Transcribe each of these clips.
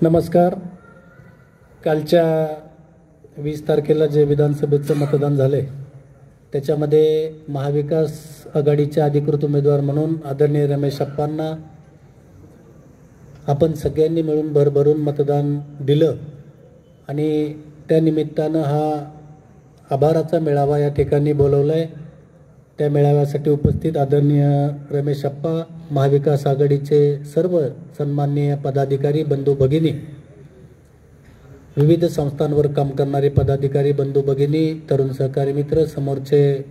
नमस्कार. कालच्या 20 तारखेला जे विधानसभेचं मतदान झाले त्याच्यामध्ये महाविकास आघाडीचे अधिकृत उमेदवार म्हणून आदरणीय रमेश अप्पांना आपण सगळ्यांनी मिळून भरभरून मतदान दिलं आणि त्या निमित्तानं हा आभाराचा मेळावा या ठिकाणी बोलवलाय. त्या मेळाव्यासाठी उपस्थित आदरणीय रमेश अप्पा, महाविकास आघाडीचे सर्व सन्माननीय पदाधिकारी बंधू भगिनी, विविध संस्थांवर काम करणारे पदाधिकारी बंधू भगिनी, तरुण सहकारी मित्र, समोरचे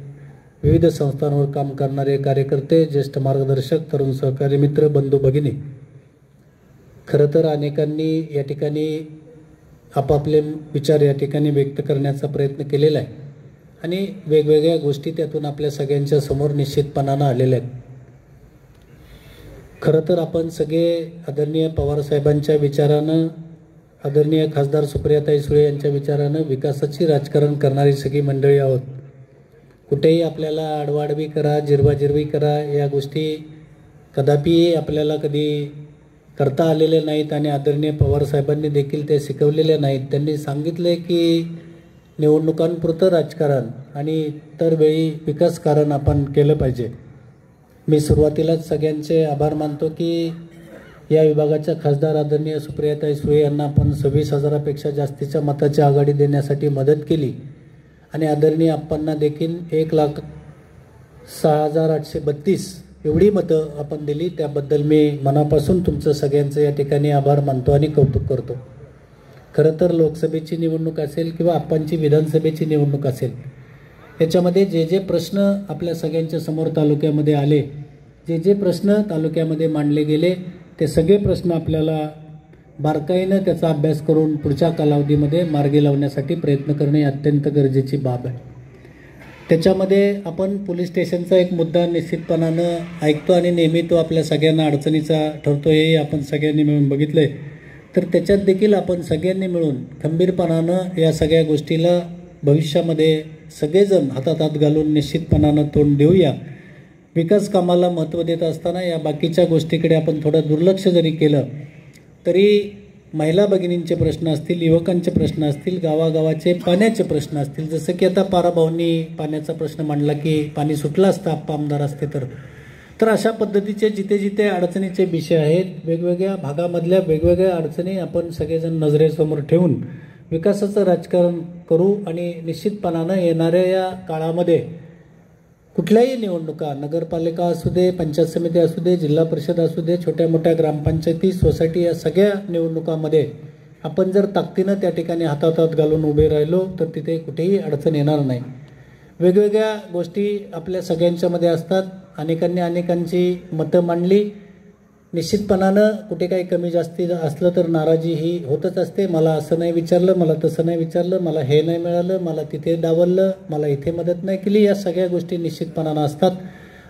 विविध संस्थांवर काम करणारे कार्यकर्ते, ज्येष्ठ मार्गदर्शक, तरुण सहकारी मित्र, बंधू भगिनी, खरं तर अनेकांनी या ठिकाणी आपापले विचार या ठिकाणी व्यक्त करण्याचा प्रयत्न केलेला आहे आणि वेगवेगळ्या गोष्टी त्यातून आपल्या सगळ्यांच्या समोर निश्चितपणानं आलेल्या आहेत. खरं तर आपण सगळे आदरणीय पवारसाहेबांच्या विचारानं, आदरणीय खासदार सुप्रियाताई सुळे यांच्या विचारानं विकासाची राजकारण करणारी सगळी मंडळी आहोत. कुठेही आपल्याला आडवाडवी करा, जिरवाजिरवी करा या गोष्टी कदापि आपल्याला कधी करता आलेल्या नाहीत आणि आदरणीय पवारसाहेबांनी देखील ते शिकवलेले नाहीत. त्यांनी सांगितले की निवडणुकांपुरतं राजकारण आणि इतर वेळी विकासकारण आपण केलं पाहिजे. मी सुरुवातीलाच सगळ्यांचे आभार मानतो की या विभागाच्या खासदार आदरणीय सुप्रियाताई सुळे यांना आपण 26,000पेक्षा जास्तीच्या मताची आघाडी देण्यासाठी मदत केली आणि आदरणीय अप्पांना देखील 1,06,832 एवढी मतं आपण दिली. त्याबद्दल मी मनापासून तुमचं सगळ्यांचं या ठिकाणी आभार मानतो आणि कौतुक करतो. खरं तर लोकसभेची निवडणूक असेल किंवा आप्पांची विधानसभेची निवडणूक असेल, याच्यामध्ये जे जे प्रश्न आपल्या सगळ्यांच्या समोर तालुक्यामध्ये आले, जे जे प्रश्न तालुक्यामध्ये मांडले गेले, ते सगळे प्रश्न आपल्याला बारकाईनं त्याचा अभ्यास करून पुढच्या कालावधीमध्ये मार्गी लावण्यासाठी प्रयत्न करणे अत्यंत गरजेची बाब आहे. त्याच्यामध्ये आपण पोलीस स्टेशनचा एक मुद्दा निश्चितपणानं ऐकतो आणि नेहमी तो आपल्या सगळ्यांना अडचणीचा ठरतो, हे आपण सगळ्यांनी मिळून बघितलं आहे. तर त्याच्यात देखील आपण सगळ्यांनी मिळून खंबीरपणानं या सगळ्या गोष्टीला भविष्यामध्ये सगळेजण हातात हात घालून निश्चितपणानं तोंड देऊया. विकास कामाला महत्त्व देत असताना या बाकीच्या गोष्टीकडे आपण थोडं दुर्लक्ष जरी केलं तरी महिला भगिनींचे प्रश्न असतील, युवकांचे प्रश्न असतील, गावागावाचे पाण्याचे प्रश्न असतील, जसं की आता पाराभाऊंनी पाण्याचा प्रश्न मांडला की पाणी सुटलं असतं आप्पा आमदार असते तर अशा पद्धतीचे जिथे जिथे अडचणीचे विषय आहेत, वेगवेगळ्या भागामधल्या वेगवेगळ्या अडचणी आपण सगळेजण नजरेसमोर ठेवून विकासाचं राजकारण करू आणि निश्चितपणानं येणाऱ्या या काळामध्ये कुठल्याही निवडणुका, नगरपालिका असू दे, पंचायत समिती असू दे, जिल्हा परिषद असू दे, छोट्या मोठ्या ग्रामपंचायती, सोसायटी, या सगळ्या निवडणुकामध्ये आपण जर ताकदीनं त्या ठिकाणी हातात हात घालून उभे राहिलो तर तिथे कुठेही अडचण येणार नाही. वेगवेगळ्या गोष्टी आपल्या सगळ्यांच्यामध्ये असतात. अनेकांनी अनेकांची मतं मांडली. निश्चितपणानं कुठे काही कमी जास्ती असलं तर नाराजी ही होतच असते. मला असं नाही विचारलं, मला तसं नाही विचारलं, मला हे नाही मिळालं, मला तिथे डावललं, मला इथे मदत नाही केली, या सगळ्या गोष्टी निश्चितपणानं असतात.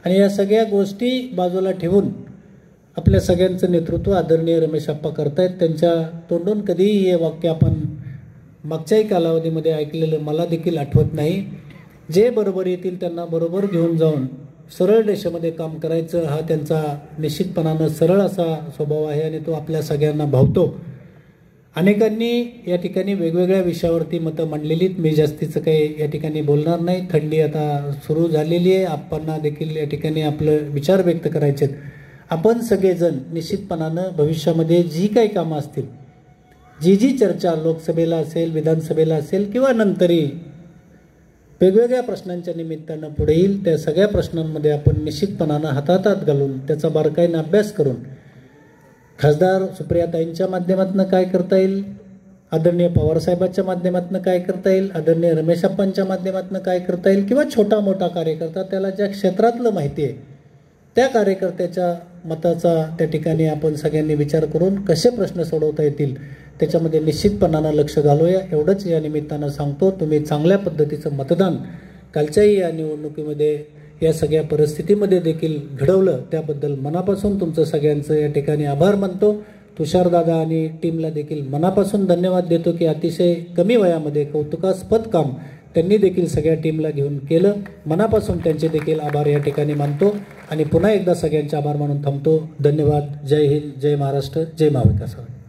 आणि या सगळ्या गोष्टी बाजूला ठेवून आपल्या सगळ्यांचं नेतृत्व आदरणीय रमेश अप्पा करतायत. त्यांच्या तोंडून कधीही हे वाक्य आपण मागच्याही कालावधीमध्ये ऐकलेलं मला देखील आठवत नाही. जे बरोबर येतील त्यांना बरोबर घेऊन जाऊन सरळ रेषेमध्ये काम करायचं हा त्यांचा निश्चितपणानं सरळ असा स्वभाव आहे आणि तो आपल्या सगळ्यांना भावतो. अनेकांनी या ठिकाणी वेगवेगळ्या विषयावरती मतं मांडलेली, मी जास्तीचं काही या ठिकाणी बोलणार नाही. थंडी आता सुरू झालेली आहे, आप्पांना देखील या ठिकाणी आपलं विचार व्यक्त करायचे आहेत. आपण सगळेजण निश्चितपणानं भविष्यामध्ये जी काही कामं असतील, जी जी चर्चा लोकसभेला असेल, विधानसभेला असेल किंवा नंतरही वेगवेगळ्या प्रश्नांच्या निमित्तानं पुढे येईल, त्या सगळ्या प्रश्नांमध्ये आपण निश्चितपणानं हातात हात घालून त्याचा बारकाईनं अभ्यास करून खासदार सुप्रियाताईंच्या माध्यमातून काय करता येईल, आदरणीय पवारसाहेबांच्या माध्यमातून काय करता येईल, आदरणीय रमेश अप्पांच्या माध्यमातून काय करता येईल किंवा छोटा मोठा कार्यकर्ता त्याला ज्या क्षेत्रातलं माहिती आहे त्या कार्यकर्त्याच्या मताचा त्या ठिकाणी आपण सगळ्यांनी विचार करून कसे प्रश्न सोडवता येतील त्याच्यामध्ये निश्चितपणानं लक्ष घालूया. एवढंच या निमित्तानं सांगतो. तुम्ही चांगल्या पद्धतीचं मतदान कालच्याही या निवडणुकीमध्ये या सगळ्या परिस्थितीमध्ये देखील घडवलं, त्याबद्दल मनापासून तुमचं सगळ्यांचं या ठिकाणी आभार मानतो. तुषारदादा आणि टीमला देखील मनापासून धन्यवाद देतो की अतिशय कमी वयामध्ये कौतुकास्पद काम त्यांनी देखील सगळ्या टीमला घेऊन केलं. मनापासून त्यांचे देखील आभार या ठिकाणी मानतो आणि पुन्हा एकदा सगळ्यांचे आभार मानून थांबतो. धन्यवाद. जय हिंद, जय महाराष्ट्र, जय महाविकास आघाडी.